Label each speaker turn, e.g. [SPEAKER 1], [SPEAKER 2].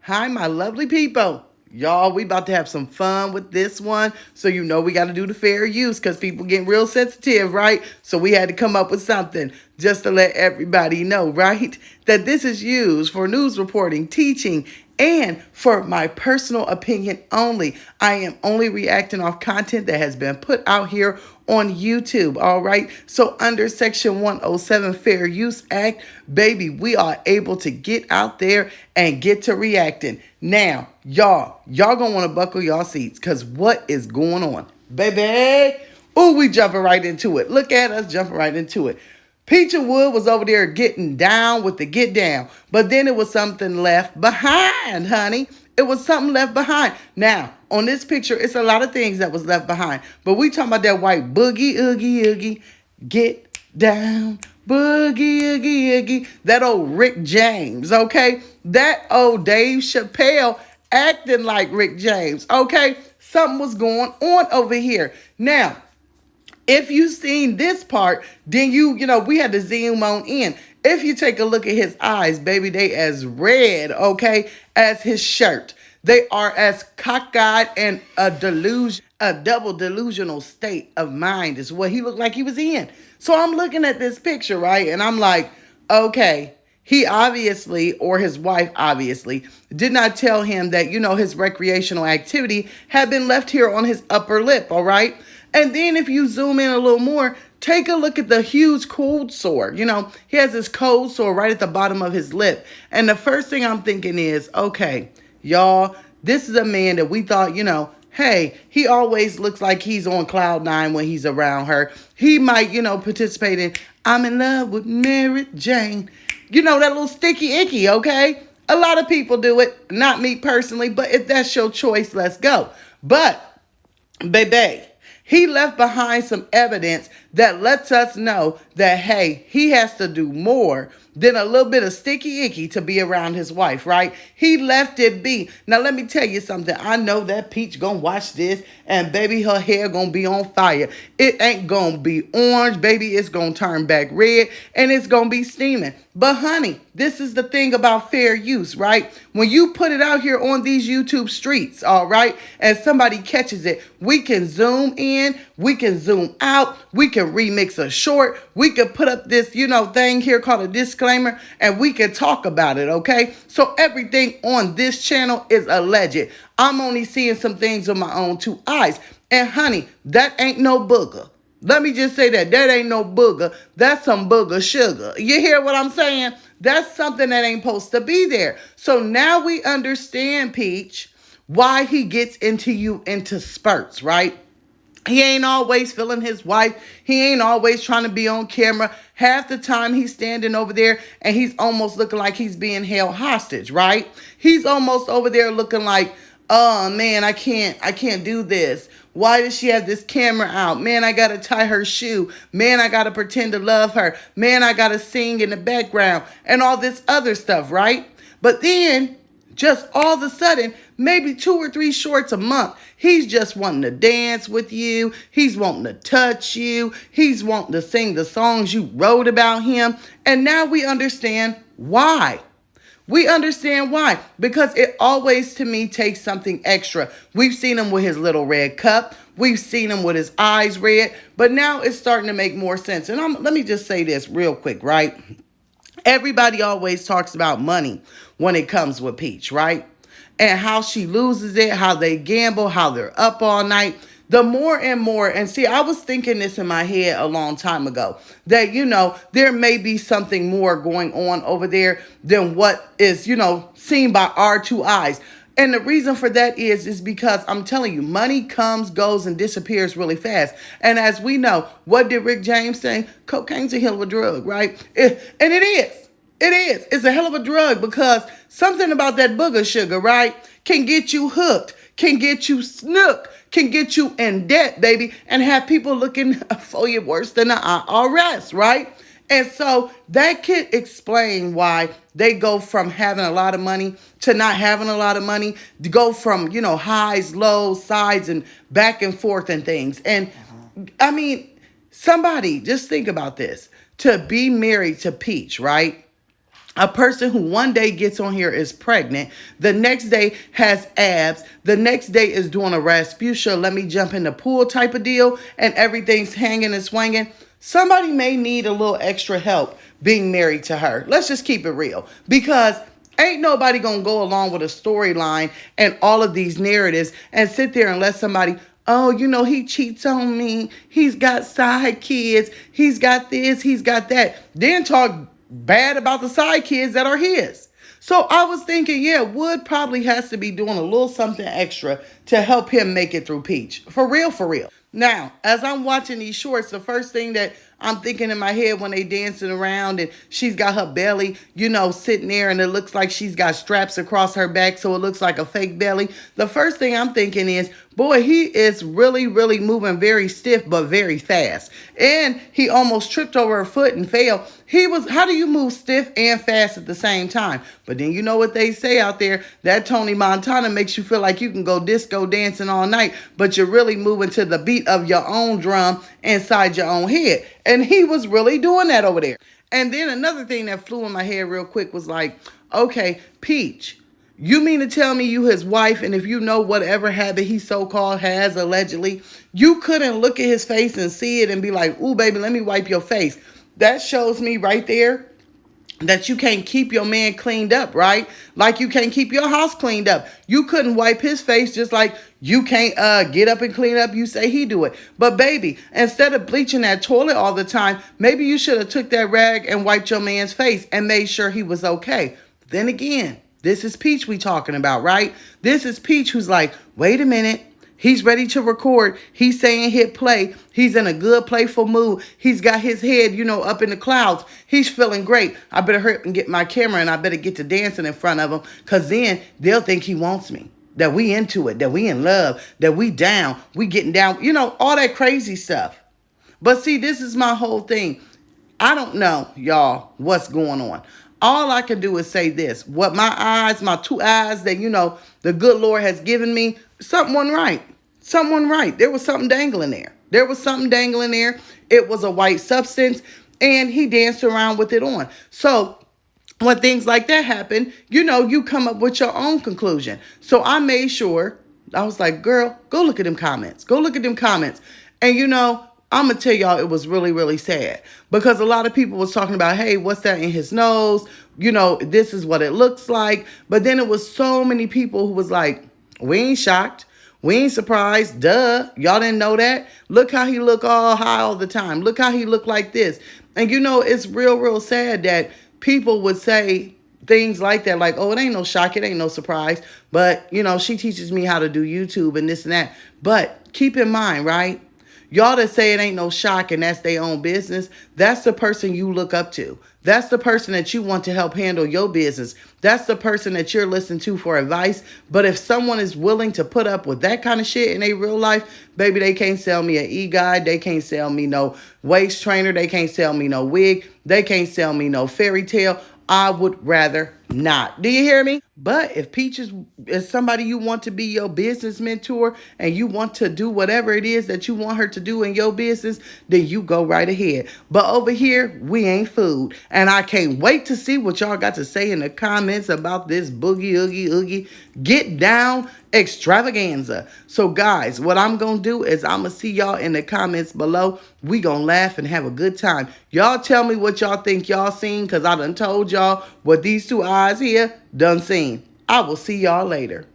[SPEAKER 1] Hi, my lovely people. Y'all, we about to have some fun with this one. So you know we got to do the fair use because people getting real sensitive, right? So we had to come up with something just to let everybody know, right? That this is used for news reporting, teaching, and for my personal opinion only. I am only reacting off content that has been put out here on YouTube, all right? So under Section 107 Fair Use Act, baby, we are able to get out there and get to reacting. Now, y'all gonna want to buckle y'all seats because what is going on? Baby, ooh, we jumping right into it. Look at us jumping right into it. Peach and Wood was over there getting down with the get down, but then it was something left behind, honey. It was something left behind. Now, on this picture, it's a lot of things that was left behind, but we talking about that white boogie, oogie, oogie, get down, boogie, oogie, oogie. That old Rick James, okay? That old Dave Chappelle acting like Rick James, okay? Something was going on over here. Now, if you seen this part, then we had to zoom on in. If you take a look at his eyes, baby, they as red, okay, as his shirt. They are as cockeyed and a double delusional state of mind is what he looked like he was in. So I'm looking at this picture, right? And I'm like, okay, he obviously, or his wife obviously, did not tell him that, his recreational activity had been left here on his upper lip, all right? And then if you zoom in a little more, take a look at the huge cold sore. He has this cold sore right at the bottom of his lip. And the first thing I'm thinking is, okay, y'all, this is a man that we thought, hey, he always looks like he's on cloud nine when he's around her. He might, participate in I'm in love with Mary Jane. That little sticky icky, okay? A lot of people do it, not me personally, but if that's your choice, let's go. But, baby, he left behind some evidence that lets us know that, hey, he has to do more than a little bit of sticky icky to be around his wife, right? He left it be. Now, let me tell you something. I know that Peach gonna watch this and baby, her hair gonna be on fire. It ain't gonna be orange, baby. It's gonna turn back red and it's gonna be steaming. But honey, this is the thing about fair use, right? When you put it out here on these YouTube streets, all right, and somebody catches it, we can zoom in, we can zoom out, we can remix a short, we can put up this, thing here called a disclaimer, and we can talk about it, okay? So everything on this channel is alleged. I'm only seeing some things with my own two eyes. And honey, that ain't no booger. Let me just say that. That ain't no booger. That's some booger sugar. You hear what I'm saying? That's something that ain't supposed to be there. So now we understand, Peach, why he gets into you into spurts, right? He ain't always feeling his wife. He ain't always trying to be on camera. Half the time he's standing over there and he's almost looking like he's being held hostage, right? He's almost over there looking like, oh man, I can't do this. Why does she have this camera out? Man, I gotta tie her shoe. Man, I gotta pretend to love her. Man, I gotta sing in the background and all this other stuff, right? But then just all of a sudden, maybe 2 or 3 shorts a month, he's just wanting to dance with you. He's wanting to touch you. He's wanting to sing the songs you wrote about him. And now we understand why. We understand why. Because it always, to me, takes something extra. We've seen him with his little red cup. We've seen him with his eyes red. But now it's starting to make more sense. And let me just say this real quick, right? Everybody always talks about money when it comes with Peach, right? And how she loses it, how they gamble, how they're up all night. The more and more, and see, I was thinking this in my head a long time ago, that, there may be something more going on over there than what is, seen by our two eyes. And the reason for that is because I'm telling you, money comes, goes, and disappears really fast. And as we know, what did Rick James say? Cocaine's a hell of a drug, right? And it is. It is. It's a hell of a drug because something about that booger sugar, right, can get you hooked, can get you snook, can get you in debt, baby, and have people looking for you worse than the IRS, right? And so that could explain why they go from having a lot of money to not having a lot of money, to go from, highs, lows, sides, and back and forth and things. And I mean, somebody, just think about this. To be married to Peach, right? A person who one day gets on here is pregnant, the next day has abs, the next day is doing a Rasputia, let me jump in the pool type of deal, and everything's hanging and swinging. Somebody may need a little extra help being married to her. Let's just keep it real. Because ain't nobody gonna go along with a storyline and all of these narratives and sit there and let somebody, oh, he cheats on me. He's got side kids. He's got this. He's got that. Then talk bad about the side kids that are his. So I was thinking, yeah, Wood probably has to be doing a little something extra to help him make it through Peach. For real, for real. Now, as I'm watching these shorts, the first thing that I'm thinking in my head when they dancing around and she's got her belly, sitting there and it looks like she's got straps across her back so it looks like a fake belly. The first thing I'm thinking is, boy, he is really, really moving very stiff but very fast. And he almost tripped over her foot and fell. How do you move stiff and fast at the same time? But then you know what they say out there, that Tony Montana makes you feel like you can go disco dancing all night, but you're really moving to the beat of your own drum inside your own head. And he was really doing that over there. And then another thing that flew in my head real quick was like, okay, Peach, you mean to tell me you his wife, and if you know whatever habit he so-called has, allegedly, you couldn't look at his face and see it and be like, ooh, baby, let me wipe your face. That shows me right there that you can't keep your man cleaned up, right? Like you can't keep your house cleaned up. You couldn't wipe his face just like you can't get up and clean up. You say he do it. But baby, instead of bleaching that toilet all the time, maybe you should have took that rag and wiped your man's face and made sure he was okay. Then again, this is Peach we talking about, right? This is Peach who's like, wait a minute. He's ready to record. He's saying hit play. He's in a good, playful mood. He's got his head, up in the clouds. He's feeling great. I better hurry up and get my camera and I better get to dancing in front of him because then they'll think he wants me, that we into it, that we in love, that we down, we getting down, all that crazy stuff. But see, this is my whole thing. I don't know, y'all, what's going on. All I can do is say this. What my two eyes that, the good Lord has given me, something wasn't right. Something wasn't right. There was something dangling there. It was a white substance, and he danced around with it on. So when things like that happen, you come up with your own conclusion. So I made sure, I was like, girl, go look at them comments. And I'm going to tell y'all it was really, really sad because a lot of people was talking about, hey, what's that in his nose? This is what it looks like. But then it was so many people who was like, we ain't shocked. We ain't surprised. Duh. Y'all didn't know that? Look how he look all high all the time. Look how he look like this. And it's real, real sad that people would say things like that, like, oh, it ain't no shock. It ain't no surprise. But, she teaches me how to do YouTube and this and that. But keep in mind, right? Y'all that say it ain't no shock and that's their own business, that's the person you look up to. That's the person that you want to help handle your business. That's the person that you're listening to for advice. But if someone is willing to put up with that kind of shit in their real life, baby, they can't sell me an e-guide. They can't sell me no waist trainer. They can't sell me no wig. They can't sell me no fairy tale. I would rather not. Do you hear me? But if Peach is somebody you want to be your business mentor and you want to do whatever it is that you want her to do in your business, then you go right ahead. But over here, we ain't food. And I can't wait to see what y'all got to say in the comments about this boogie, oogie, get down extravaganza. So guys, what I'm going to do is I'm going to see y'all in the comments below. We going to laugh and have a good time. Y'all tell me what y'all think y'all seen because I done told y'all what these two eyes here done seen. I will see y'all later.